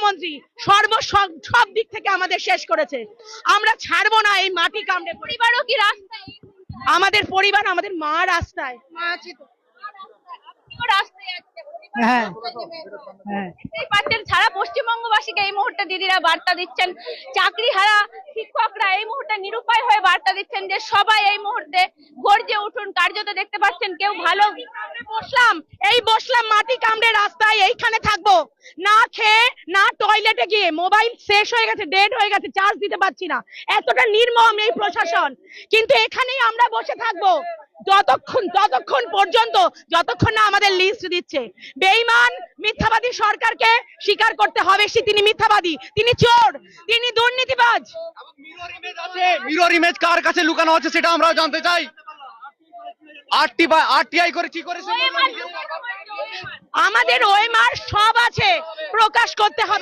মুখ্যমন্ত্রী সব দিক থেকে আমাদের শেষ করেছে। আমরা ছাড়বো না এই মাটি কামড়ে। পরিবারও কি রাস্তায়? আমাদের পরিবার, আমাদের মা রাস্তায়। মা আছে তো, আপনিও রাস্তায় আছেন। হ্যাঁ হ্যাঁ দেখতেই পাচ্ছেন সারা পশ্চিমবঙ্গবাসীকে এই মুহূর্তে দিদিরা বার্তা দিচ্ছেন, চাকরি হারা শিক্ষকরা এই মুহূর্তে নিরুপায় হয়ে বার্তা দিচ্ছেন যে সবাই এই মুহূর্তে গর্জে উঠুন। কার্যত দেখতে পাচ্ছেন কেউ ভালো বসলাম মাটি কামড়ে রাস্তায়, এইখানে থাকবো না খেয়ে না টয়লেটে গিয়ে, মোবাইল শেষ হয়ে গেছে, ডেড হয়ে গেছে, চার্জ দিতে পারছি না, এতটা নির্মম এই প্রশাসন। কিন্তু এখানেই আমরা বসে থাকবো ততক্ষণ পর্যন্ত যতক্ষণ না আমাদের লিস্ট দিচ্ছে। বেঈমান মিথ্যাবাদী সরকারকে স্বীকার করতে হবে, তিনি মিথ্যাবাদী, তিনি চোর, তিনি দুর্নীতিবাজ। মিরর ইমেজ কার কাছে লুকানো আছে সেটা আমরা জানতে চাই। আরটিআই করে কি করেছে? আমাদের ওএমআর সব আছে, প্রকাশ করতে হবে।